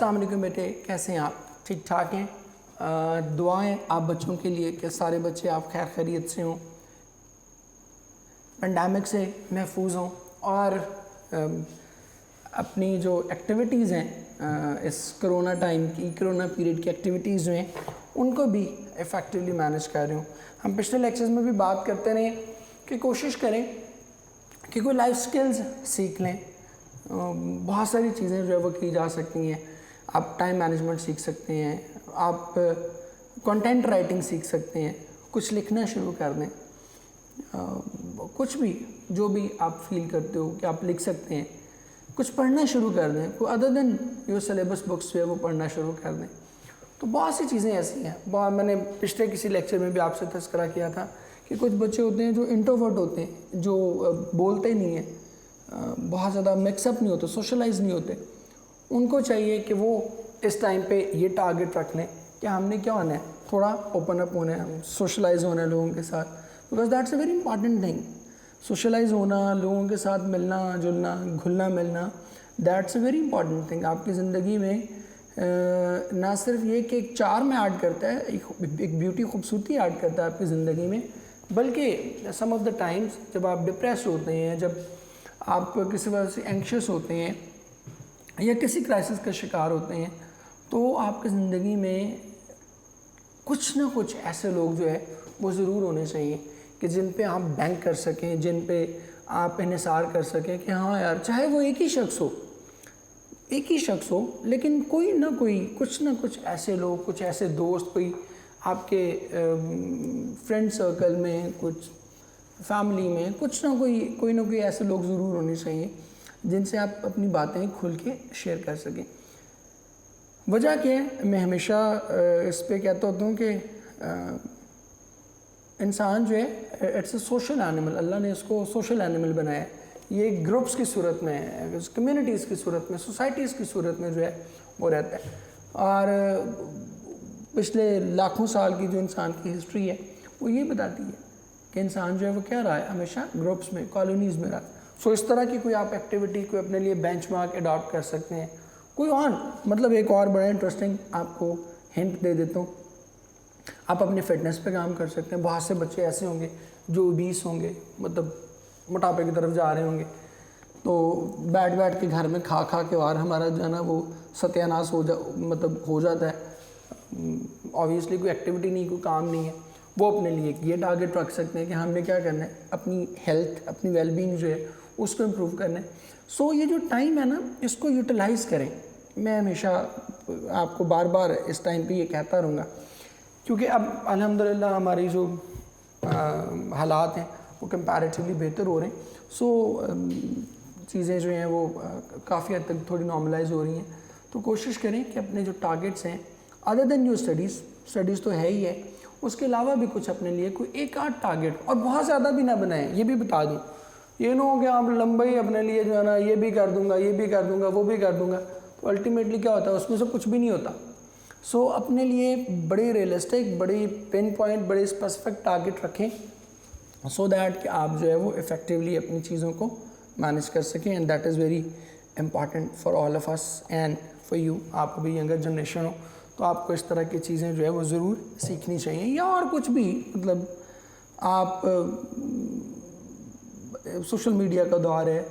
अस्सलाम वालेकुम बेटे, कैसे हैं आप? ठीक ठाक हैं? दुआएं आप बच्चों के लिए कि सारे बच्चे आप खैर खैरियत से हों, पेंडेमिक से महफूज हों और अपनी जो एक्टिविटीज़ हैं इस कोरोना टाइम की, कोरोना पीरियड की एक्टिविटीज़ जो हैं उनको भी इफ़ेक्टिवली मैनेज कर रहे हों। हम पिछले लेक्चर्स में भी बात करते रहे कि कोशिश करें कि कोई लाइफ स्किल्स सीख लें। बहुत सारी चीज़ें जो है वो की जा सकती हैं। आप टाइम मैनेजमेंट सीख सकते हैं, आप कंटेंट राइटिंग सीख सकते हैं, कुछ लिखना शुरू कर दें, कुछ भी जो भी आप फील करते हो कि आप लिख सकते हैं, कुछ पढ़ना शुरू कर दें, कोई other than your syllabus books जो है वो पढ़ना शुरू कर दें। तो बहुत सी चीज़ें ऐसी हैं। मैंने पिछले किसी लेक्चर में भी आपसे तज़किरा किया था कि कुछ बच्चे होते हैं जो इंट्रोवर्ट होते हैं, जो बोलते नहीं हैं, बहुत ज़्यादा मिक्सअप नहीं होते, सोशलाइज नहीं होते। उनको चाहिए कि वो इस टाइम पे ये टारगेट रख लें कि हमने क्या होना है, थोड़ा ओपन अप होना है, सोशलाइज होना है लोगों के साथ, because that's a very important thing. Socialise होना, लोगों के साथ मिलना जुलना, घुलना मिलना, that's a very important thing. आपकी ज़िंदगी में ना सिर्फ ये कि एक चार्म ऐड करता है, एक ब्यूटी खूबसूरती ऐड करता है आपकी ज़िंदगी में, बल्कि सम ऑफ द टाइम्स जब आप डिप्रेस होते हैं, जब आप किसी वजह से एंक्शस होते हैं या किसी क्राइसिस का शिकार होते हैं, तो आपकी ज़िंदगी में कुछ ना कुछ ऐसे लोग जो है वो ज़रूर होने चाहिए कि जिन पे आप बैंक कर सकें, जिन पे आप इन्हिसार कर सकें कि हाँ यार, चाहे वो एक ही शख्स हो, लेकिन कोई ना कोई, कुछ ना कुछ ऐसे लोग, कुछ ऐसे दोस्त, कोई आपके फ्रेंड सर्कल में, कुछ फैमिली में, कुछ ना कोई ऐसे लोग ज़रूर होने चाहिए जिनसे आप अपनी बातें खुल के शेयर कर सकें। वजह क्या है, मैं हमेशा इस पे कहता होता हूँ कि इंसान जो है इट्स अ सोशल एनिमल। अल्लाह ने इसको सोशल एनिमल बनाया है। ये ग्रुप्स की सूरत में, कम्युनिटीज़ की सूरत में, सोसाइटीज़ की सूरत में जो है वो रहता है। और पिछले लाखों साल की जो इंसान की हिस्ट्री है वो ये बताती है कि इंसान जो है वो क्या रहा है, हमेशा ग्रुप्स में, कॉलोनीज़ में रहा। सो इस तरह की कोई आप एक्टिविटी कोई अपने लिए बेंचमार्क अडॉप्ट कर सकते हैं। कोई और मतलब एक और बड़ा इंटरेस्टिंग आपको हिंट दे देता हूँ, आप अपने फिटनेस पे काम कर सकते हैं। बहुत से बच्चे ऐसे होंगे जो ओबीस होंगे, मतलब मोटापे की तरफ जा रहे होंगे, तो बैठ के घर में खा के और हमारा जो है ना वो सत्यानाश हो जाता है। ऑब्वियसली कोई एक्टिविटी नहीं, कोई काम नहीं है। वो अपने लिए ये टारगेट रख सकते हैं कि हमने क्या करना है, अपनी हेल्थ, अपनी वेलबींग जो है उसको इम्प्रूव करना है। सो ये जो टाइम है ना, इसको यूटिलाइज़ करें। मैं हमेशा आपको बार बार इस टाइम पे ये कहता रहूँगा, क्योंकि अब अल्हम्दुलिल्लाह हमारी जो हालात हैं वो कंपैरेटिवली बेहतर हो रहे हैं। सो चीज़ें जो हैं वो काफ़ी हद तक थोड़ी नॉर्मलाइज हो रही हैं। तो कोशिश करें कि अपने जो टारगेट्स हैं, अदर देन योर स्टडीज़ तो है ही है, उसके अलावा भी कुछ अपने लिए कोई एक आध टारगेट, और बहुत ज़्यादा भी ना बनाएं। ये भी बता दूँ, ये ना हो कि आप लंबा ही अपने लिए जो है ना ये भी कर दूँगा, ये भी कर दूँगा, वो भी कर दूँगा, तो अल्टीमेटली क्या होता है, उसमें से कुछ भी नहीं होता। सो अपने लिए बड़े रियलिस्टिक, बड़ी पिन पॉइंट, बड़े स्पेसिफिक टारगेट रखें, सो दैट कि आप जो है वो इफ़ेक्टिवली अपनी चीज़ों को मैनेज कर सकें। And that is very important for all of us and for you. आप अभी यंगर जनरेशन हो तो आपको इस तरह की चीज़ें जो है वो ज़रूर सीखनी चाहिए। या और कुछ भी, मतलब आप सोशल मीडिया का दौर है,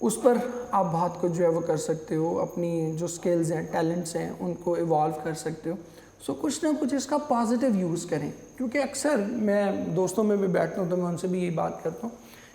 उस पर आप बहुत कुछ जो है वो कर सकते हो, अपनी जो स्किल्स हैं, टैलेंट्स हैं, उनको इवॉल्व कर सकते हो। सो कुछ ना कुछ इसका पॉजिटिव यूज़ करें, क्योंकि अक्सर मैं दोस्तों में भी बैठता हूँ तो मैं उनसे भी यही बात करता हूँ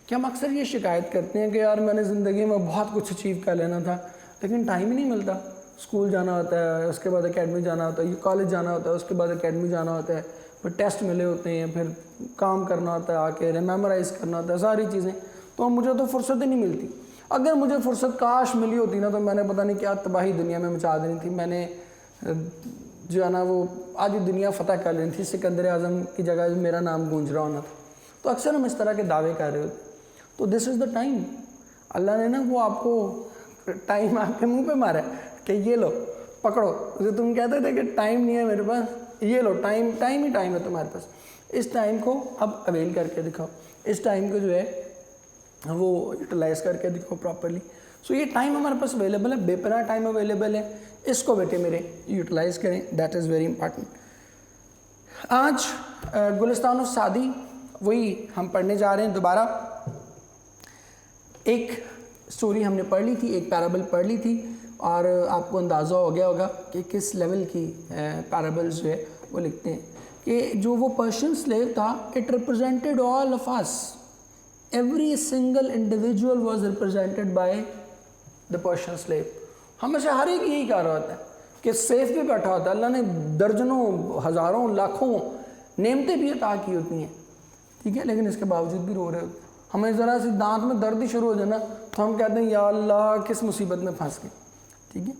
कि हम अक्सर ये शिकायत करते हैं कि यार मैंने ज़िंदगी में बहुत कुछ अचीव कर लेना था, लेकिन टाइम ही नहीं मिलता। स्कूल जाना होता है, उसके बाद अकेडमी जाना होता है, कॉलेज जाना होता है, उसके बाद अकेडमी जाना होता है, फिर टेस्ट मिले होते हैं, फिर काम करना होता है, आके मेमोराइज़ करना होता है, सारी चीज़ें। तो मुझे तो फुर्सत ही नहीं मिलती। अगर मुझे फुर्सत काश मिली होती ना, तो मैंने पता नहीं क्या तबाही दुनिया में मचा देनी थी। मैंने जो है ना वो आधी दुनिया फ़तह कर लेनी थी, सिकंदर आज़म की जगह मेरा नाम गूंज रहा होना था। तो अक्सर हम इस तरह के दावे कर रहे होते। तो दिस इज़ द टाइम। अल्लाह ने ना वो आपको टाइम आपके मुंह पे मारा है कि ये लो पकड़ो। जो तुम कहते थे कि टाइम नहीं है मेरे पास, ये लो टाइम ही टाइम है तुम्हारे पास। इस टाइम को अब अवेल करके दिखाओ, इस टाइम को जो है वो यूटिलाइज़ करके दिखाओ प्रॉपरली। सो ये टाइम हमारे पास अवेलेबल है, बेपनाह टाइम अवेलेबल है, इसको बेटे मेरे यूटिलाइज़ करें, दैट इज़ वेरी इंपॉर्टेंट। आज गुलिस्तान ऑफ सादी वही हम पढ़ने जा रहे हैं दोबारा। एक स्टोरी हमने पढ़ ली थी, एक पैराबल पढ़ ली थी, और आपको अंदाज़ा हो गया होगा कि किस लेवल की पैराबल्स जो है वो लिखते हैं कि जो वो पर्शियन स्लेव था, it represented all of us, every single individual was represented by the Persian slave. हमेशा हर एक यही कह रहा होता है कि सेफ पे बैठा होता है, अल्लाह ने दर्जनों हज़ारों लाखों नेमतें भी अता की होती हैं, ठीक है, लेकिन इसके बावजूद भी रो रहे होते हैं। हमें ज़रा सी दांत में दर्द ही शुरू हो जाए ना तो हम कहते हैं या अल्लाह किस मुसीबत में फंस गए, ठीक है।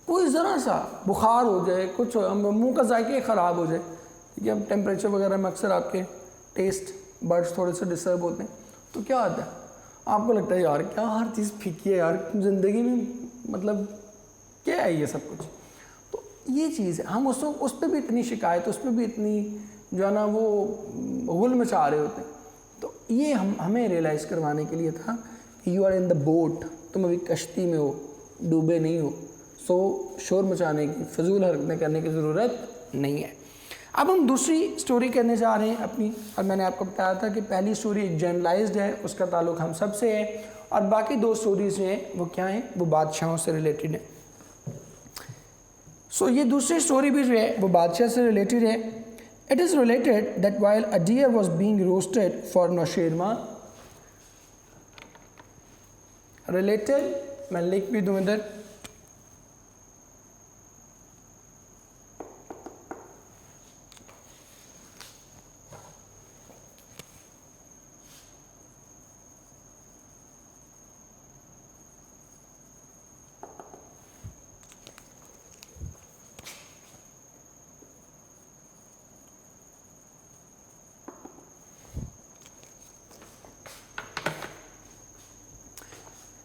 कोई ज़रा सा बुखार हो जाए, कुछ मुंह का जायके ख़राब हो जाए, ठीक है, अब टेम्परेचर वगैरह में अक्सर आपके टेस्ट बर्ड्स थोड़े से डिस्टर्ब होते हैं, तो क्या होता है, आपको लगता है यार क्या हर चीज़ फीकी है यार ज़िंदगी में, मतलब क्या है ये सब कुछ। तो ये चीज़ है, हम उस पर भी इतनी शिकायत, उस पर भी इतनी जो है ना वो गुल मचा रहे होते हैं। तो ये हमें रियलाइज़ करवाने के लिए था कि you are in the boat, तुम अभी कश्ती में हो, डूबे नहीं हो, सो शोर मचाने की, फजूल हरकतें करने की ज़रूरत नहीं है। अब हम दूसरी स्टोरी करने जा रहे हैं अपनी, और मैंने आपको बताया था कि पहली स्टोरी एक जनरलाइज्ड है, उसका ताल्लुक़ हम सब से है, और बाकी दो स्टोरीज हैं वो क्या हैं, वो बादशाहों से रिलेटेड है। सो ये दूसरी स्टोरी भी जो है वो बादशाह से रिलेटेड है। It is related that while a deer was being roasted for Nausherwan, related मैं लिख भी दूँ इधर,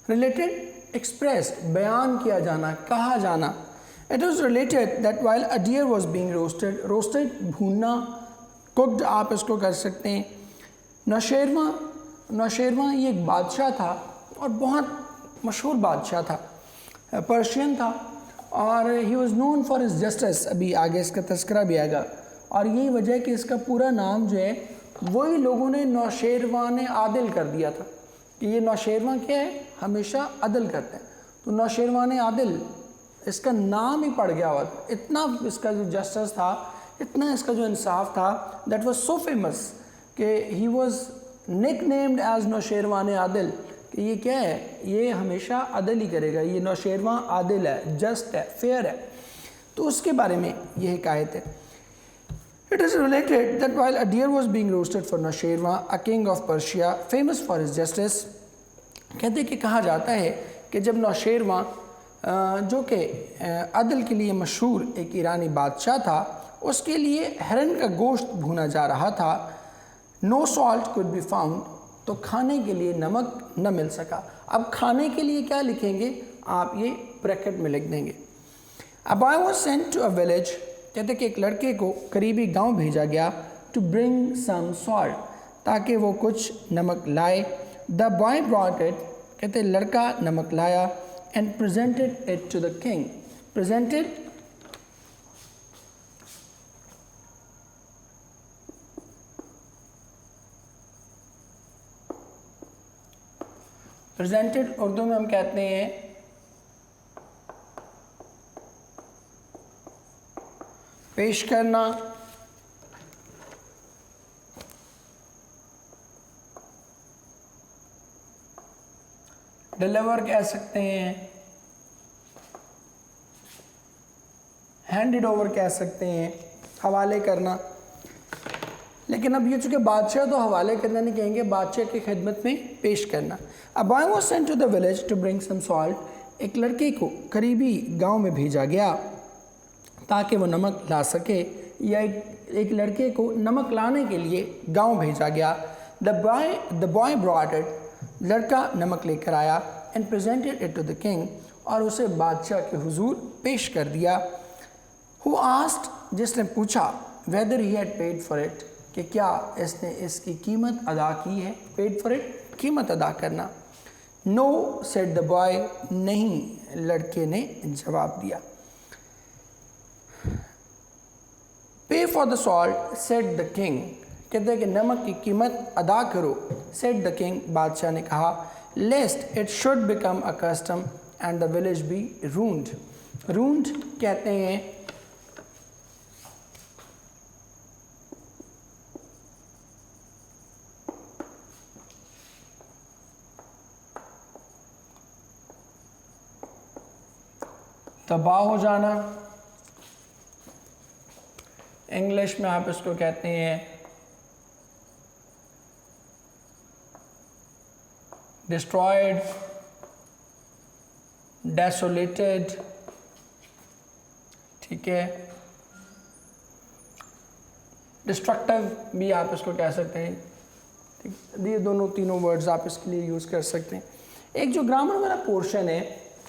रिलेटेड एक्सप्रेस बयान किया जाना, कहा जाना। It is related that while a deer was being roasted, roasted भूनना, कुकड आप इसको कर सकते हैं। नौशेरमा ये एक बादशाह था और बहुत मशहूर बादशाह था, पर्शियन था, और he was known for his justice, अभी आगे इसका तस्करा भी आएगा, और यही वजह है कि इसका पूरा नाम जो है वही लोगों ने नौशेरवान आदिल कर दिया था कि ये नौशेरवा क्या है, हमेशा अदल करते हैं, तो नौशेरवान आदिल इसका नाम ही पड़ गया हुआ था। इतना इसका जो जस्टिस था, इतना इसका जो इंसाफ था, दैट वाज सो फेमस कि he was nicknamed as Nausherwan Adil, कि ये क्या है, ये हमेशा अदल ही करेगा, ये नौशेरवा आदिल है, जस्ट है, फेयर है। तो उसके बारे में ये हिकायत है। It is related that while a deer was being roasted for Nashirwa, a king of Persia, famous for his justice, कहते कि कहा जाता है कि जब नौशेरवा जो कि अदल के लिए मशहूर एक ईरानी बादशाह था, उसके लिए हिरन का गोश्त भुना जा रहा था, no salt could be found, तो खाने के लिए नमक न मिल सका। अब खाने के लिए क्या लिखेंगे आप, ये ब्रैकेट में लिख देंगे। A boy was sent to a village, कहते कि एक लड़के को करीबी गांव भेजा गया, टू ब्रिंग सम सॉल्ट, ताकि वो कुछ नमक लाए। द बॉय ब्रॉट इट, कहते लड़का नमक लाया, and presented it to the king, presented presented Urdu में हम कहते हैं पेश करना, डिलीवर कह सकते हैं, हैंडेड ओवर कह सकते हैं, हवाले करना। लेकिन अब ये चूँकि बादशाह तो हवाले करना नहीं कहेंगे, बादशाह की खिदमत में पेश करना। A boy was sent to the village to bring some salt, एक लड़के को करीबी गांव में भेजा गया ताकि वो नमक ला सके, या एक लड़के को नमक लाने के लिए गांव भेजा गया। द बॉय ब्रॉट इट, लड़का नमक लेकर आया, and presented it to the king, और उसे बादशाह के हुजूर पेश कर दिया। हु आस्क्ड, जिसने पूछा, weather he had paid for it, कि क्या इसने इसकी कीमत अदा की है, पेड फॉर इट कीमत अदा करना। नो सेड द बॉय, नहीं, लड़के ने जवाब दिया। पे for the salt said the king, कहते हैं कि नमक की कीमत अदा करो। सेड द किंग, बादशाह ने कहा। Lest it should become a custom and the village be ruined. Ruined कहते हैं तबाह हो जाना। इंग्लिश में आप इसको कहते हैं डिस्ट्रॉयड, डेसोलेटेड, ठीक है। डिस्ट्रक्टिव भी आप इसको कह सकते हैं, ठीक। ये दोनों तीनों वर्ड्स आप इसके लिए यूज़ कर सकते हैं। एक जो ग्रामर वाला पोर्शन है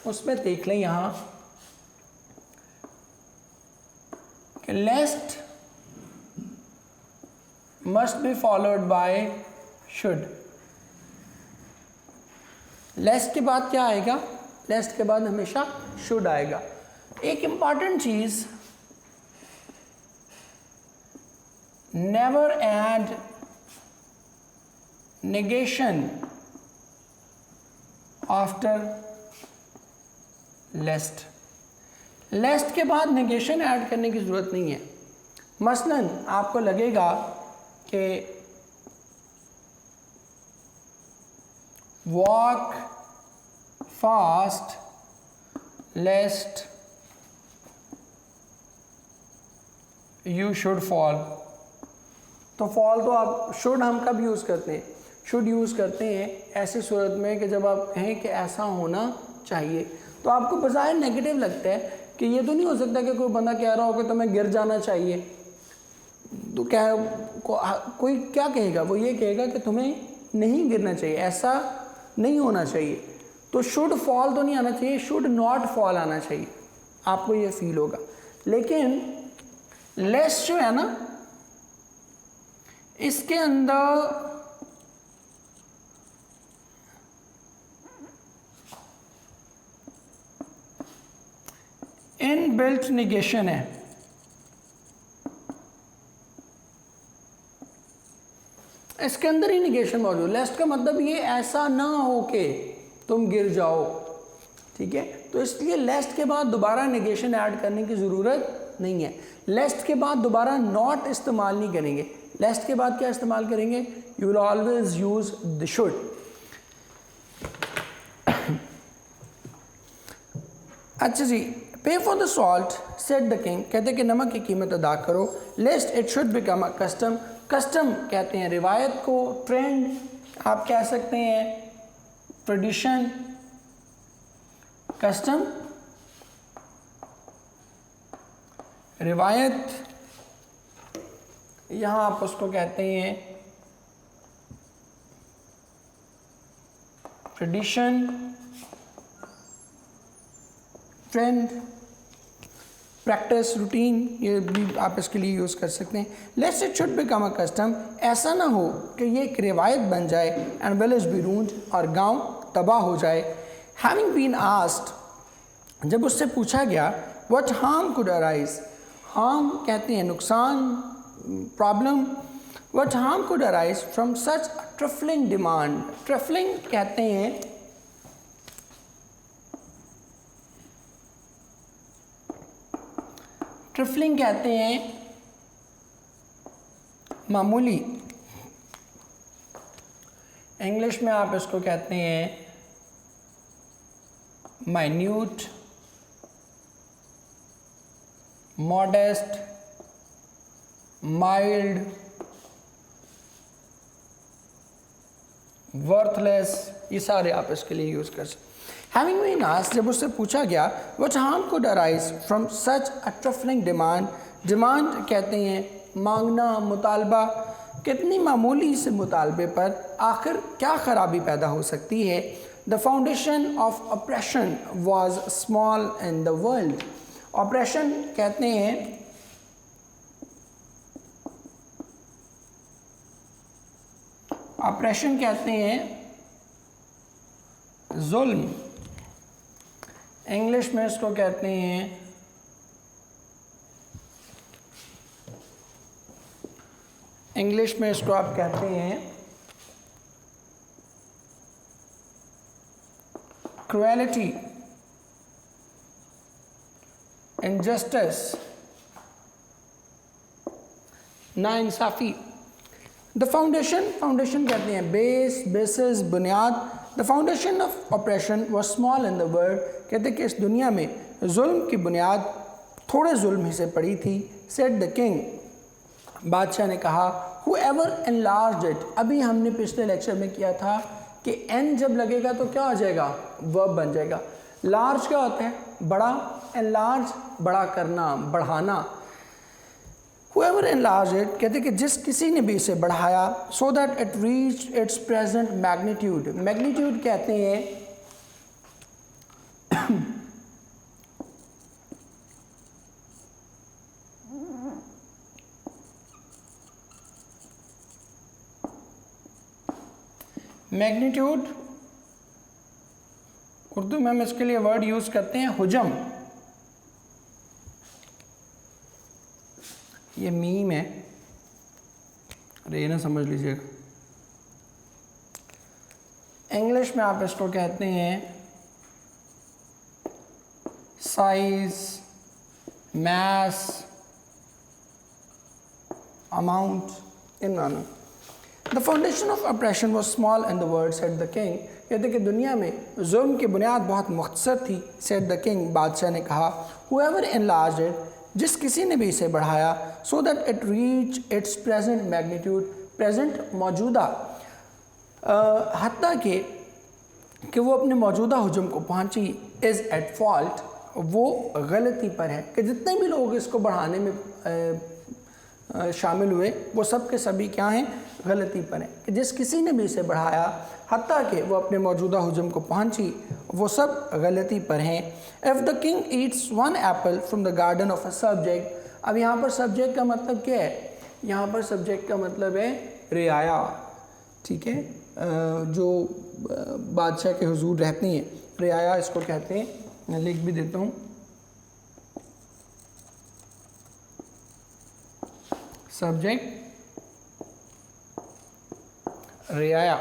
उसमें देख लें यहाँ कि lest must be followed by should. Lest के बाद क्या आएगा? लेस्ट के बाद हमेशा शुड आएगा। एक इंपॉर्टेंट चीज, नेवर ऐड नेगेशन आफ्टर लेस्ट। लेस्ट के बाद नेगेशन ऐड करने की ज़रूरत नहीं है। मसलन आपको लगेगा कि walk fast लेस्ट you should fall, तो फॉल तो आप शुड हम कब यूज़ करते हैं? शुड यूज़ करते हैं ऐसी सूरत में कि जब आप कहें कि ऐसा होना चाहिए, तो आपको बज़ाहिर नेगेटिव लगता है कि ये तो नहीं हो सकता कि कोई बंदा कह रहा हो कि तुम्हें गिर जाना चाहिए, तो क्या कोई क्या कहेगा? वो ये कहेगा कि तुम्हें नहीं गिरना चाहिए, ऐसा नहीं होना चाहिए। तो शुड फॉल तो नहीं आना चाहिए, शुड नॉट फॉल आना चाहिए, आपको ये फील होगा। लेकिन लेस जो है ना, इसके अंदर इनबिल्ट निगेशन है। इसके अंदर ही निगेशन मौजूद। लेस्ट का मतलब ये ऐसा ना हो कि तुम गिर जाओ, ठीक है। तो इसलिए लेस्ट के बाद दोबारा निगेशन ऐड करने की ज़रूरत नहीं है। लेस्ट के बाद दोबारा नॉट इस्तेमाल नहीं करेंगे। लेस्ट के बाद क्या इस्तेमाल करेंगे? You will always use the should. अच्छा जी, pay for the salt said the king, कहते कि नमक की कीमत अदा करो। Lest it should become a custom. Custom कहते हैं रिवायत को, ट्रेंड आप कह सकते हैं, ट्रेडिशन, कस्टम रिवायत, यहाँ आप उसको कहते हैं ट्रेडिशन, ट्रेंड, प्रैक्टिस, रूटीन, ये भी आप इसके लिए यूज़ कर सकते हैं। Let's it should become a custom, ऐसा ना हो कि ये एक रिवायत बन जाए। एंड विलेज बी रून्ड, और गांव तबाह हो जाए। हैविंग बीन आस्क्ड, जब उससे पूछा गया what harm could arise, harm कहते हैं नुकसान, problem, what harm could arise from such trifling demand. Trifling कहते हैं ट्रिफलिंग कहते हैं मामूली, इंग्लिश में आप इसको कहते हैं माइन्यूट, मॉडेस्ट, माइल्ड, वर्थलेस, ये सारे आप इसके लिए यूज़ कर सकते। Having been asked, जब उससे पूछा गया what harm could arise from such a trifling demand, demand कहते हैं मांगना, मुतालबा, कितनी मामूली से मुतालबे पर आखिर क्या खराबी पैदा हो सकती है। The foundation of oppression was small in the world. Operation कहते हैं जुल्म, इंग्लिश में इसको कहते हैं आप कहते हैं क्रुएलिटी, इनजस्टिस, नाइंसाफ़ी। द फाउंडेशन कहते हैं बेस, बेसिस, बुनियाद। The foundation of operation was small in the world, कहते कि इस दुनिया में जुल्म की बुनियाद थोड़े जुल्म ही से पड़ी थी। सेड द किंग, बादशाह ने कहा, whoever enlarged it, अभी हमने पिछले लेक्चर में किया था कि n जब लगेगा तो क्या हो जाएगा, वर्ब बन जाएगा। लार्ज क्या होता है, बड़ा, enlarge बड़ा करना, बढ़ाना। whoever enlarged it, कहते कि जिस किसी ने भी इसे बढ़ाया, so that it reached its present magnitude, magnitude कहते हैं मैग्नीट्यूड, उर्दू में हम इसके लिए वर्ड यूज करते हैं हुजम। ये मीम है, अरे ये ना समझ लीजिएगा। इंग्लिश में आप इसको कहते हैं साइज, मैस, अमाउंट, इन मानो। The foundation of operation was small in the world, said the king, कहते कि दुनिया में जुल्म की बुनियाद बहुत मुख्तसर थी। सेड द किंग, बादशाह ने कहा, whoever enlarged it, जिस किसी ने भी इसे बढ़ाया, so that it reached its present magnitude, present मौजूदा, हत्ता कि वो अपने मौजूदा हुजम को पहुंची, इज़ एट फॉल्ट, वो गलती पर है। कि जितने भी लोग इसको बढ़ाने में शामिल हुए वो सब के सभी क्या हैं, गलती पर हैं। कि जिस किसी ने भी इसे बढ़ाया, हत्ता कि वो अपने मौजूदा हुजम को पहुंची, वो सब गलती पर हैं। If the king eats one apple from the garden of a subject, अब यहाँ पर सब्जेक्ट का मतलब क्या है, यहाँ पर सब्जेक्ट का मतलब है रियाया, ठीक है, जो बादशाह के हुजूर रहती हैं, रियाया इसको कहते हैं। मैं लिख भी देता हूँ, सब्जेक्ट रियाया।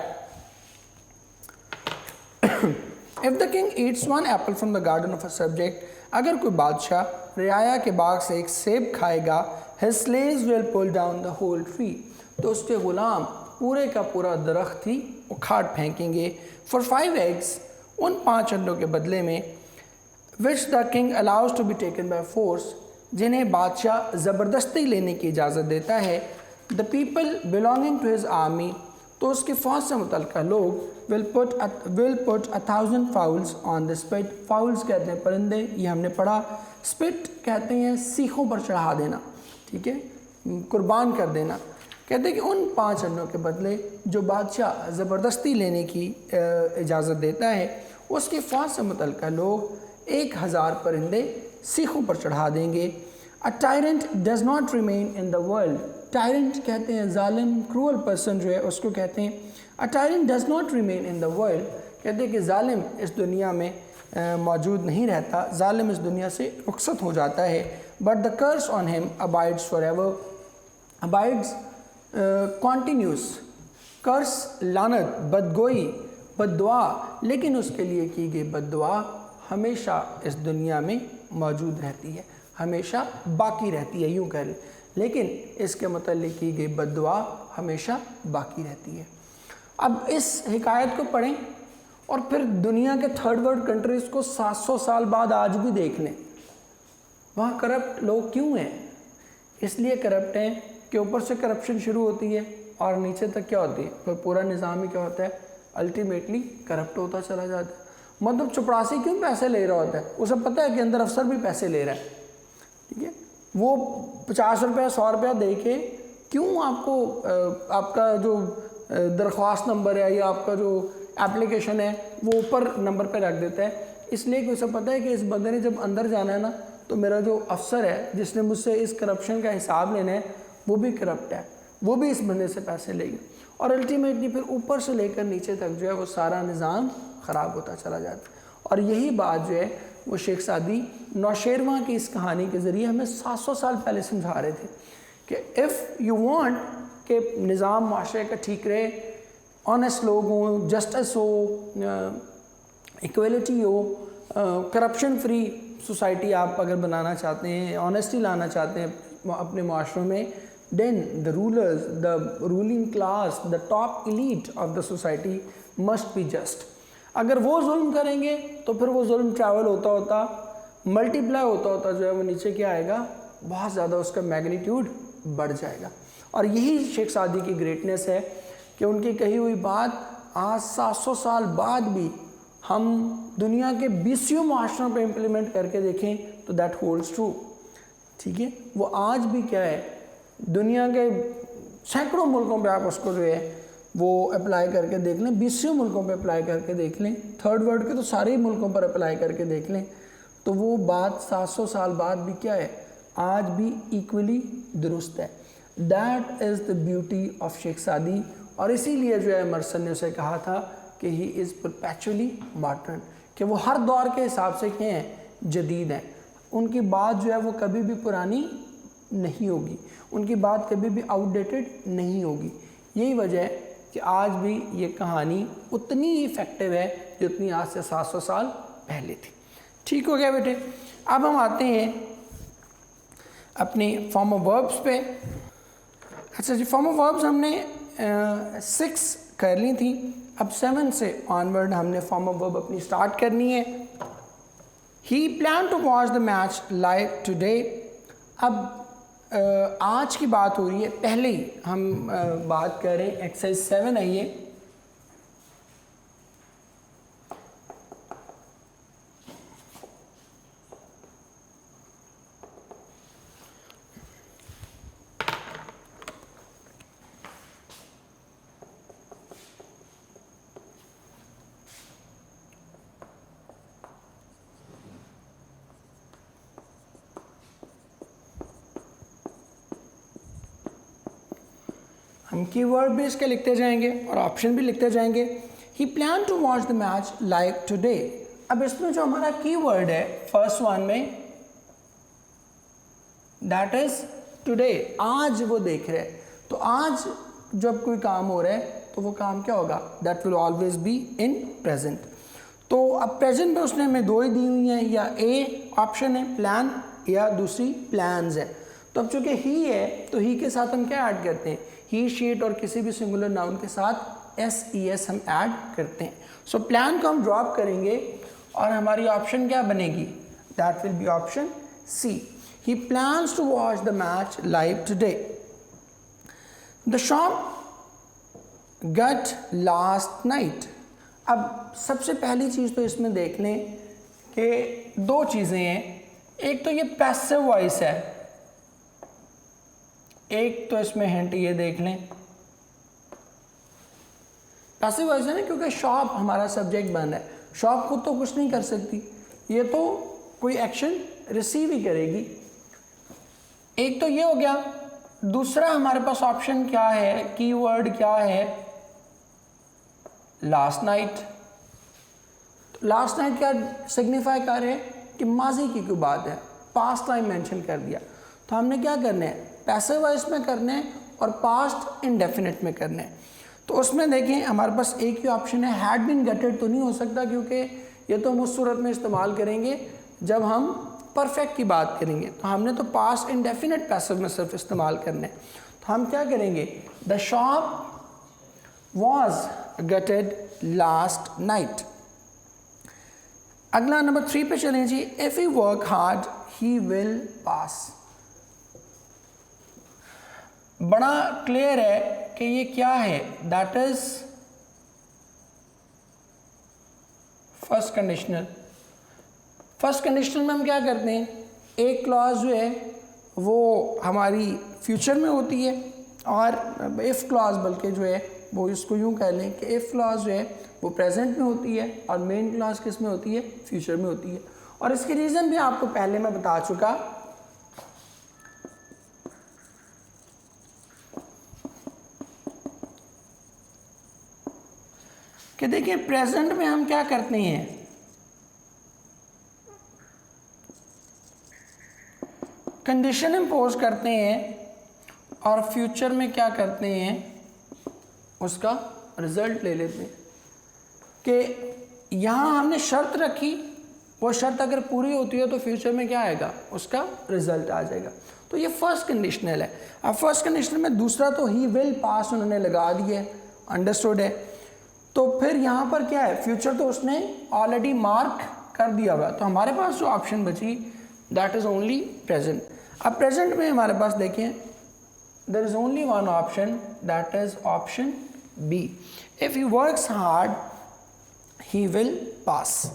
If the king eats one apple from the garden of a subject, अगर कोई बादशाह रियाया के बाग से एक सेब खाएगा, his slaves will pull down the whole tree, तो उसके गुलाम पूरे का पूरा दरख्त ही उखाड़ फेंकेंगे। फॉर 5 eggs, उन 5 अंडों के बदले में, which the king allows to be taken by force, जिन्हें बादशाह ज़बरदस्ती लेने की इजाज़त देता है। The people belonging to his army, तो उसकी फ़ौज से मुतल्लिक़ लोग will put 1000 fowls on the spit, fowls कहते हैं परिंदे, ये हमने पढ़ा। स्पिट कहते हैं सीखों पर चढ़ा देना, ठीक है, कुर्बान कर देना। कहते हैं कि उन 5 अंडों के बदले जो बादशाह ज़बरदस्ती लेने की इजाज़त देता है, उसकी फ़ौज से मुतल्लिक़ लोग 1000 परिंदे सीखों पर चढ़ा देंगे। A tyrant does not remain in the world, tyrant कहते हैं जालिम, क्रूअल पर्सन जो है उसको कहते हैं। A tyrant does not remain in the world, कहते हैं कि जालिम इस दुनिया में मौजूद नहीं रहता, जालिम इस दुनिया से रुखसत हो जाता है। But the curse on him abides for ever, abides continuous, curse लानत, बदगोई, बद्दुआ, लेकिन उसके लिए की गई बद्दुआ हमेशा इस दुनिया में मौजूद रहती है, हमेशा बाकी रहती है, यूँ कह लें, लेकिन इसके मतलब की गई बद्दुआ हमेशा बाकी रहती है। अब इस हिकायत को पढ़ें और फिर दुनिया के थर्ड वर्ल्ड कंट्रीज़ को 700 साल बाद आज भी देख लें, वहाँ करप्ट लोग क्यों हैं? इसलिए करप्ट हैं कि ऊपर से करप्शन शुरू होती है और नीचे तक क्या होती है, तो पूरा निज़ाम ही क्या होता है, अल्टीमेटली करप्ट होता चला जाता है। मतलब चपरासी क्यों पैसे ले रहा होता है, उसे पता है कि अंदर अफसर भी पैसे ले रहा है, ठीक है, वो 50 रुपया 100 रुपया दे के क्यों आपको आपका जो दरख्वास्त नंबर है या आपका जो एप्लीकेशन है वो ऊपर नंबर पे रख देता है, इसलिए कि उसे पता है कि इस बंदे ने जब अंदर जाना है ना, तो मेरा जो अफसर है जिसने मुझसे इस करप्शन का हिसाब लेना है वो भी करप्ट है, वो भी इस बंदे से पैसे लेगा, और अल्टीमेटली फिर ऊपर से लेकर नीचे तक जो है वो सारा निज़ाम ख़राब होता चला जाता है। और यही बात जो है वो शेख सादी नौशेरवा की इस कहानी के ज़रिए हमें 700 साल पहले समझा रहे थे कि इफ़ यू वांट कि निज़ाम माशरे का ठीक रहे, ऑनेस्ट लोग हों, जस्टिस हो, इक्वलिटी हो, करप्शन फ्री सोसाइटी आप अगर बनाना चाहते हैं, ऑनेस्टी लाना चाहते हैं अपने माशरों में, then the rulers, the ruling class, the top elite of the society must be just. अगर वो जुल्म करेंगे तो फिर वो जुल्म ट्रैवल होता होता मल्टीप्लाई होता होता जो है वो नीचे क्या आएगा, बहुत ज़्यादा उसका मैग्नीट्यूड बढ़ जाएगा। और यही शेख सादी की ग्रेटनेस है कि उनकी कही हुई बात आज 700 साल बाद भी हम दुनिया के 20 माशरों पे इम्प्लीमेंट करके देखें तो दैट होल्ड्स ट्रू। ठीक है, वो आज भी क्या है, दुनिया के सैकड़ों मुल्कों पे आप उसको जो है वो अप्लाई करके देख लें, 20 मुल्कों पे अप्लाई करके देख लें, थर्ड वर्ल्ड के तो सारे ही मुल्कों पर अप्लाई करके देख लें, तो वो बात 700 साल बाद भी क्या है, आज भी इक्वली दुरुस्त है। That is the beauty of Sheikh Saadi. और इसीलिए जो है एमर्सन ने उसे कहा था कि ही इज़ परपेचुअली मॉडर्न, कि वो हर दौर के हिसाब से क्या हैं, जदीद हैं। उनकी बात जो है वो कभी भी पुरानी नहीं होगी, उनकी बात कभी भी आउटडेटेड नहीं होगी। यही वजह है कि आज भी ये कहानी उतनी ही इफेक्टिव है जितनी आज से 700 साल पहले थी। ठीक हो गया बेटे। अब हम आते हैं अपनी फॉर्म ऑफ वर्ब्स पे। अच्छा जी, फॉर्म ऑफ वर्ब्स हमने 6 कर ली थी, अब 7 से ऑनवर्ड हमने फॉर्म ऑफ वर्ब अपनी स्टार्ट करनी है। He plan to watch the match live today. अब आज की बात हो रही है, पहले ही हम बात कर रहे हैं एक्सरसाइज 7 आइए। हम कीवर्ड भी इसके लिखते जाएंगे और ऑप्शन भी लिखते जाएंगे। He plan to watch the match live today. अब इसमें जो हमारा कीवर्ड है फर्स्ट वन में, दैट इज टुडे, आज वो देख रहे हैं। तो आज जब कोई काम हो रहा है तो वो काम क्या होगा, that will always be in present. तो अब प्रेजेंट में उसने हमें 2 ही दी हुई हैं, या ए ऑप्शन है प्लान, या दूसरी प्लान्स है। तो अब चूंकि ही है तो ही के साथ हम क्या ऐड करते हैं, ही शीट और किसी भी सिंगुलर नाउन के साथ SES हम ऐड करते हैं। सो प्लान को हम ड्रॉप करेंगे और हमारी ऑप्शन क्या बनेगी, that will be option C. He plans to watch the match live today. The shop got last night. अब सबसे पहली चीज़ तो इसमें देख लें कि 2 चीज़ें हैं। एक तो ये पैसिव वॉइस है, एक तो इसमें हिंट ये देख लें, पैसिव वॉइस है ना, क्योंकि शॉप हमारा सब्जेक्ट बन है। शॉप खुद तो कुछ नहीं कर सकती, ये तो कोई एक्शन रिसीव ही करेगी। एक तो ये हो गया। दूसरा हमारे पास ऑप्शन क्या है, कीवर्ड क्या है, लास्ट नाइट। लास्ट नाइट क्या सिग्निफाई कर रहे हैं कि माजी की कोई बात है, पास्ट टाइम मेंशन कर दिया। तो हमने क्या करना है, पैसिव वॉइस में करना है और पास्ट इंडेफिनिट में करना है। तो उसमें देखें हमारे पास एक ही ऑप्शन है, हैड बीन गटेड तो नहीं हो सकता, क्योंकि ये तो हम उस सूरत में इस्तेमाल करेंगे जब हम परफेक्ट की बात करेंगे। तो हमने तो पास्ट इंडेफिनिट पैसिव में सिर्फ इस्तेमाल करना है। तो हम क्या करेंगे, the shop was gutted last night. अगला नंबर 3 पे चलें जी। If he work hard he will pass. बड़ा क्लियर है कि ये क्या है, that is first conditional. First conditional में हम क्या करते हैं, एक क्लॉज जो है वो हमारी फ्यूचर में होती है, और इफ़ क्लॉज बल्कि जो है वो इसको यूँ कह लें कि इफ़ क्लॉज जो है वो प्रेजेंट में होती है और मेन क्लॉज किस में होती है, फ्यूचर में होती है। और इसकी रीज़न भी आपको पहले मैं बता चुका कि देखिए प्रेजेंट में हम क्या करते हैं, कंडीशन इम्पोज करते हैं और फ्यूचर में क्या करते हैं, उसका रिजल्ट ले लेते हैं। कि यहाँ हमने शर्त रखी, वो शर्त अगर पूरी होती है तो फ्यूचर में क्या आएगा, उसका रिजल्ट आ जाएगा। तो ये फर्स्ट कंडीशनल है। अब फर्स्ट कंडीशनल में दूसरा तो ही विल पास उन्होंने लगा दिया है, अंडरस्टूड है। तो फिर यहाँ पर क्या है, फ्यूचर तो उसने ऑलरेडी मार्क कर दिया हुआ, तो हमारे पास जो ऑप्शन बची दैट इज़ ओनली प्रेजेंट। अब प्रेजेंट में हमारे पास देखें there is only one option, that is option B, if he works hard he will pass.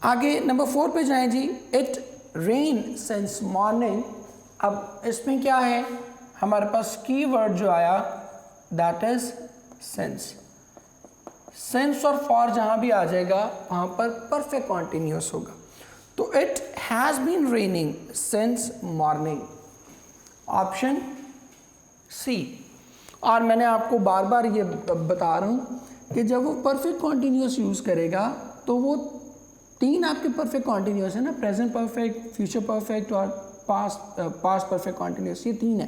आगे नंबर 4 पे जाएं जी, इट रेन सिंस मॉर्निंग। अब इसमें क्या है, हमारे पास कीवर्ड जो आया दैट इज सिंस। सिंस और फॉर जहाँ भी आ जाएगा वहाँ पर परफेक्ट कॉन्टिन्यूस होगा। तो it has been raining since morning, option C. और मैंने आपको बार बार ये बता रहा हूँ कि जब वो परफेक्ट कॉन्टिन्यूस यूज़ करेगा तो वो 3 आपके परफेक्ट कॉन्टिन्यूस है ना, प्रेजेंट परफेक्ट, फ्यूचर परफेक्ट और पास्ट परफेक्ट कॉन्टिन्यूस, ये 3 है,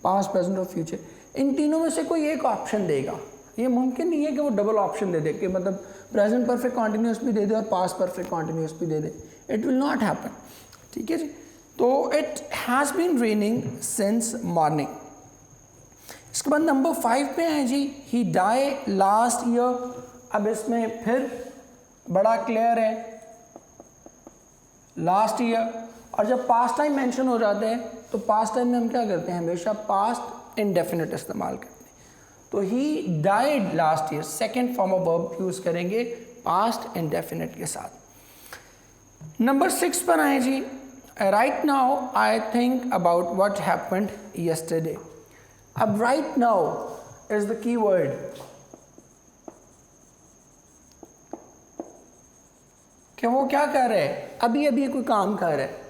पास्ट प्रेजेंट और फ्यूचर। इन तीनों में से कोई एक ऑप्शन देगा। ये मुमकिन नहीं है कि वो डबल ऑप्शन दे दे, कि मतलब प्रेजेंट परफेक्ट कॉन्टिन्यूस भी दे दे और पास्ट परफेक्ट कॉन्टिन्यूस भी दे दे, इट विल नॉट हैपन। ठीक है जी। तो it has been raining since morning. इसके बाद नंबर 5 पे है जी, ही डाई लास्ट ईयर। अब इसमें फिर बड़ा क्लियर है लास्ट ईयर, और जब पास्ट टाइम मेंशन हो जाते हैं तो पास्ट टाइम में हम क्या करते हैं, हमेशा पास्ट इंडेफिनिट इस्तेमाल करते हैं। तो he died last year, second form of verb use करेंगे पास्ट इंडेफिनिट के साथ। नंबर 6 पर आए जी, right now I think about what happened yesterday. अब right now is the key word. कि वो क्या कर रहे हैं, अभी अभी कोई काम कर रहा है,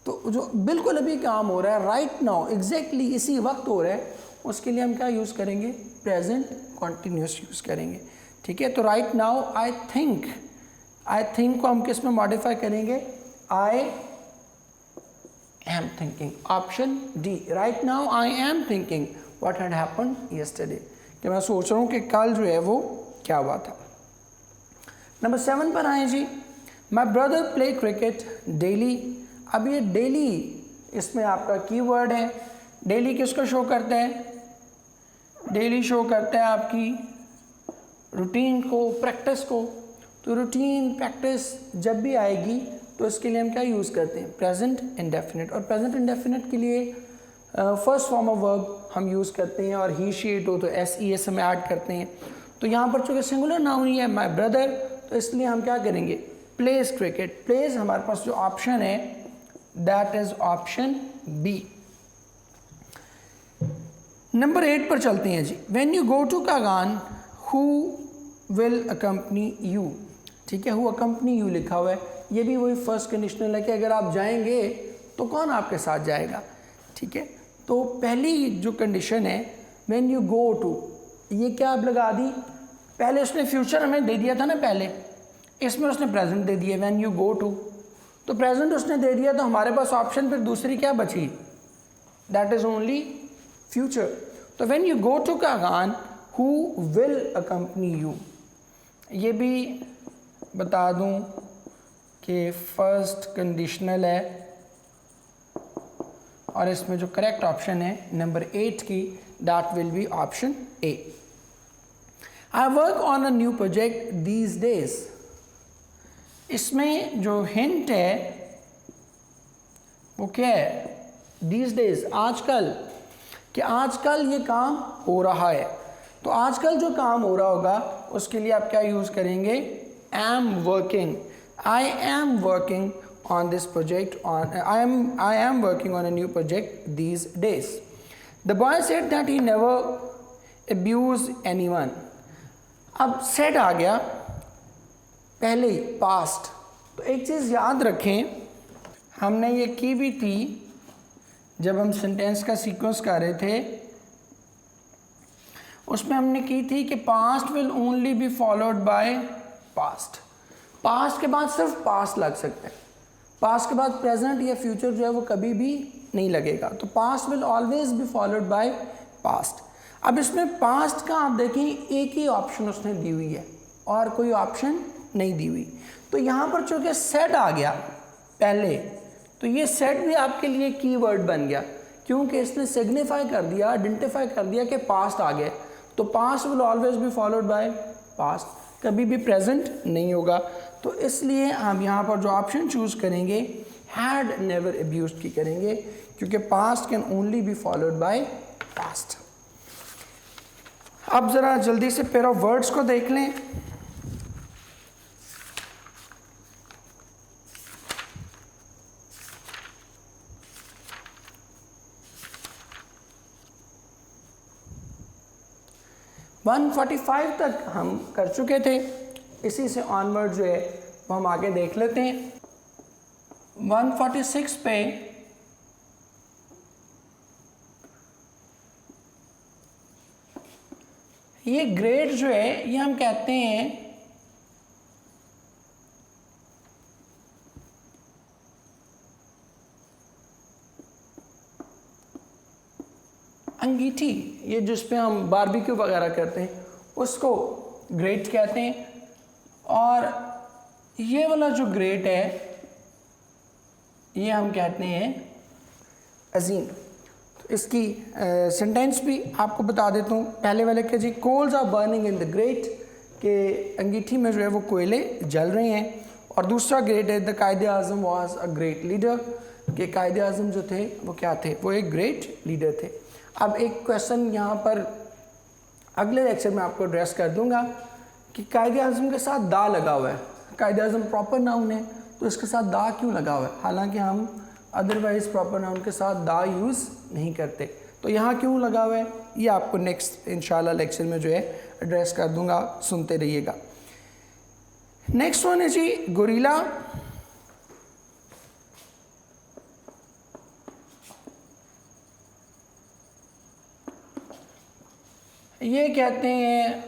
तो जो बिल्कुल अभी काम हो रहा है राइट नाउ, एग्जैक्टली इसी वक्त हो रहा है, उसके लिए हम क्या यूज़ करेंगे, प्रेजेंट कॉन्टिन्यूस यूज़ करेंगे। ठीक है। तो राइट नाउ आई थिंक को हम किस में मॉडिफाई करेंगे, I am thinking, option D. Right now I am thinking what had happened yesterday, कि मैं सोच रहा हूँ कि कल जो है वो क्या हुआ था। नंबर 7 पर आए जी, my brother play cricket daily. अब ये डेली इसमें आपका कीवर्ड है। डेली किसको शो करता है, डेली शो करता है आपकी रूटीन को, प्रैक्टिस को। तो रूटीन प्रैक्टिस जब भी आएगी तो इसके लिए हम क्या यूज़ करते हैं, प्रेजेंट इंडेफिनिट। और प्रेजेंट इंडेफिनिट के लिए फर्स्ट फॉर्म ऑफ वर्ब हम यूज़ करते हैं, और ही शी इट हो तो SES में ऐड करते हैं। तो यहाँ पर चूँकि सिंगुलर नाउन ही है माई ब्रदर, तो इसलिए हम क्या करेंगे, प्लेज क्रिकेट। प्लेज हमारे पास जो ऑप्शन है that is option B. Number 8 पर चलते हैं जी, when you go to Kaghan who will accompany you. ठीक है, हु अकम्पनी यू लिखा हुआ है, ये भी वही फर्स्ट कंडीशनल है कि अगर आप जाएंगे तो कौन आपके साथ जाएगा। ठीक है। तो पहली जो कंडीशन है व्हेन यू गो टू, ये क्या आप लगा दी, पहले उसने फ्यूचर हमें दे दिया था ना पहले, इसमें उसने प्रेजेंट दे दिया व्हेन यू गो टू। तो प्रेजेंट उसने दे दिया, तो हमारे पास ऑप्शन फिर दूसरी क्या बची, दैट इज ओनली फ्यूचर। तो when you go to Kaghan who will accompany you, ये भी बता दूं कि फर्स्ट कंडीशनल है, और इसमें जो करेक्ट ऑप्शन है नंबर 8 की, that will be option A. I work on a new project these days. इसमें जो हिंट है वो क्या है, दीज डेज, आजकल, कि आजकल ये काम हो रहा है। तो आजकल जो काम हो रहा होगा उसके लिए आप क्या यूज़ करेंगे, am working. I am working on this project, I am working on a new project these days. The boy said that he never abused anyone. अब said आ गया पहले ही, past। तो एक चीज़ याद रखें, हमने ये की भी थी जब हम सेंटेंस का सीक्वेंस कर रहे थे, उसमें हमने की थी कि past will only B followed bye past. Past के बाद सिर्फ पास्ट लग सकता है, पास्ट के बाद प्रेजेंट या फ्यूचर जो है वो कभी भी नहीं लगेगा। तो past will always be followed bye past. अब इसमें पास्ट का आप देखें एक ही ऑप्शन उसने दी हुई है और कोई ऑप्शन नहीं दी हुई। तो यहाँ पर चूँकि सेट आ गया पहले, तो ये सेट भी आपके लिए कीवर्ड बन गया, क्योंकि इसने सिग्निफाई कर दिया, आइडेंटिफाई कर दिया कि पास्ट आ गया। तो past will always be followed bye past, कभी भी प्रेजेंट नहीं होगा। तो इसलिए हम यहाँ पर जो ऑप्शन चूज़ करेंगे हैड नेवर अब्यूज्ड की करेंगे, क्योंकि past can only B followed bye past. अब ज़रा जल्दी से पेयर ऑफ वर्ड्स को देख लें। वन 145 तक हम कर चुके थे, इसी से ऑनवर्ड जो है वो हम आगे देख लेते हैं। 146 पे ये ग्रेड जो है ये हम कहते हैं अंगीठी, ये जिस पे हम बारबेक्यू वगैरह करते हैं उसको ग्रेट कहते हैं। और ये वाला जो ग्रेट है ये हम कहते हैं अजीम। तो इसकी सेंटेंस भी आपको बता देता हूँ। पहले वाले के जी coals are burning in the grate, के अंगीठी में जो है वो कोयले जल रहे हैं। और दूसरा ग्रेट है द कायदे आज़म वाज अ ग्रेट लीडर, के कायदे आज़म जो थे वो क्या थे, वो एक ग्रेट लीडर थे। अब एक क्वेश्चन यहाँ पर अगले लेक्चर में आपको एड्रेस कर दूंगा कि कायदे आज़म के साथ दा लगा हुआ है, कायदे आज़म प्रॉपर नाउन है तो इसके साथ दा क्यों लगा हुआ है, हालांकि हम अदरवाइज प्रॉपर नाउन के साथ दा यूज़ नहीं करते। तो यहाँ क्यों लगा हुआ है ये आपको नेक्स्ट इंशाल्लाह लेक्चर में जो है एड्रेस कर दूंगा, सुनते रहिएगा। नेक्स्ट वन है जी गोरिल्ला। ये कहते हैं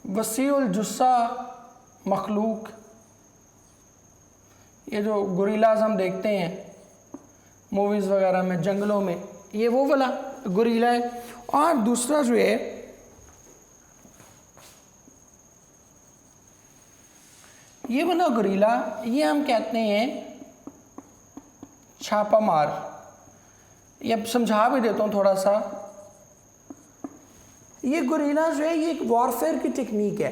वसीउल जुस्सा मखलूक। ये जो गोरिल्लाज हम देखते हैं मूवीज़ वगैरह में, जंगलों में, ये वो वाला गोरिल्ला है। और दूसरा जो है ये वाला गोरिल्ला, ये हम कहते हैं छापा मार। ये अब समझा भी देता हूँ थोड़ा सा। ये गोरिल्ला जो है ये एक वॉरफेयर की टेक्निक है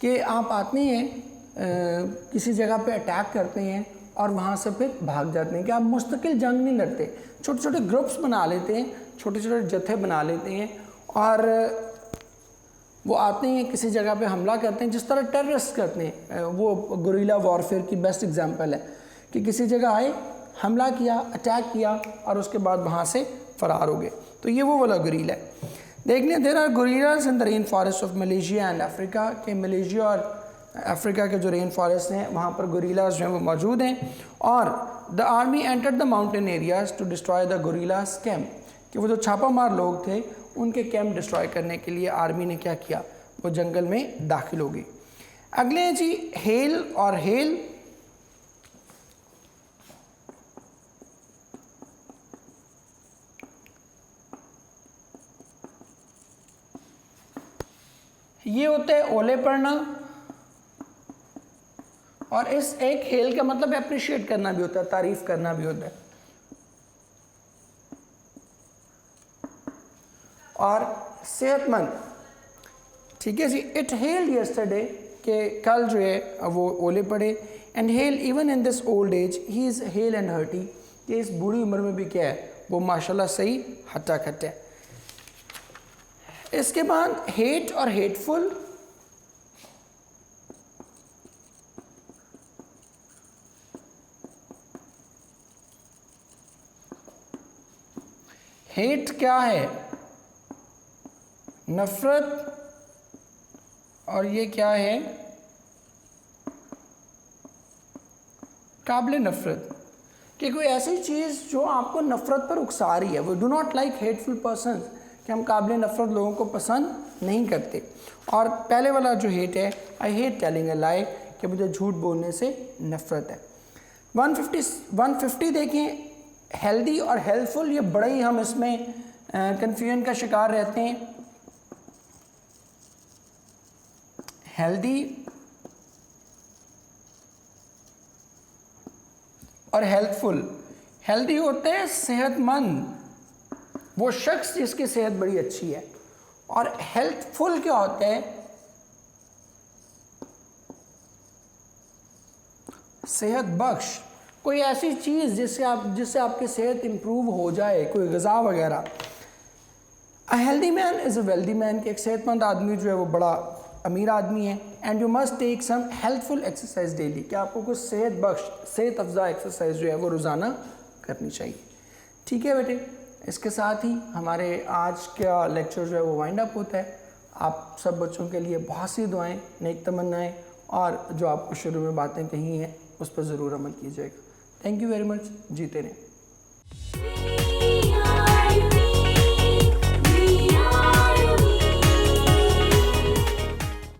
कि आप आते हैं किसी जगह पे अटैक करते हैं और वहाँ से फिर भाग जाते हैं, कि आप मुस्तकिल जंग नहीं लड़ते, छोटे छोटे ग्रुप्स बना लेते हैं, छोटे छोटे जत्थे बना लेते हैं और वो आते हैं किसी जगह पे हमला करते हैं, जिस तरह टेररिस्ट करते हैं। वो गोरिल्ला वॉरफेयर की बेस्ट एग्जांपल है कि किसी जगह आए, हमला किया, अटैक किया और उसके बाद वहाँ से फरार हो गए। तो ये वो वाला गोरिल्ला है। देखने there are gorillas in the rain forest of Malaysia and Africa, के मलेशिया और अफ्रीका के जो रेन फॉरेस्ट हैं वहाँ पर गोरिल्लाज जो हैं वो मौजूद हैं। और the army entered the mountain areas to destroy the gorillas camp, कि वो जो छापा मार लोग थे उनके कैंप डिस्ट्रॉय करने के लिए आर्मी ने क्या किया, वो जंगल में दाखिल हो गई। अगले हैं जी हेल और हेल। ये होते हैं ओले पड़ना, और इस एक हेल का मतलब अप्रिशिएट करना भी होता है, तारीफ करना भी होता है। और सेहतमंद, ठीक है जी। इट हेल्ड यस्टरडे, के कल जो है वो ओले पड़े। And hail even in this old age he is hale and hearty, कि इस बूढ़ी उम्र में भी क्या है, वो माशाल्लाह सही हट्टा खट्टा है। इसके बाद हेट और हेटफुल। हेट क्या है, नफरत, और ये क्या है, काबिल नफ़रत, कि कोई ऐसी चीज़ जो आपको नफ़रत पर उकसा रही है। वो do not like hateful person, कि हम काबिल नफ़रत लोगों को पसंद नहीं करते। और पहले वाला जो हेट है, आई हेट टेलिंग अ लाई, कि मुझे झूठ बोलने से नफ़रत है। 150 देखें, हेल्दी और हेल्पफुल, ये बड़ा ही हम इसमें कन्फ्यूजन का शिकार रहते हैं। हेल्दी और हेल्पफुल, हेल्दी होते हैं सेहतमंद, वो शख्स जिसकी सेहत बड़ी अच्छी है, और हेल्पफुल क्या होता है, सेहत बख्श, कोई ऐसी चीज़ जिससे आपकी सेहत इंप्रूव हो जाए, कोई ग़िज़ा वगैरह। A healthy man is a wealthy man, कि एक सेहतमंद आदमी जो है वो बड़ा अमीर आदमी है। And you must take some helpful exercise daily, कि आपको कुछ सेहत बख्श, सेहत अफजा एक्सरसाइज जो है वो रोज़ाना करनी चाहिए। ठीक है बेटे, इसके साथ ही हमारे आज का लेक्चर जो है वो वाइंड अप होता है। आप सब बच्चों के लिए बहुत सी दुआएं, नेक तमन्नाएं, और जो आपको शुरू में बातें कही हैं उस पर ज़रूर अमल कीजिएगा। थैंक यू वेरी मच, जीते रहें।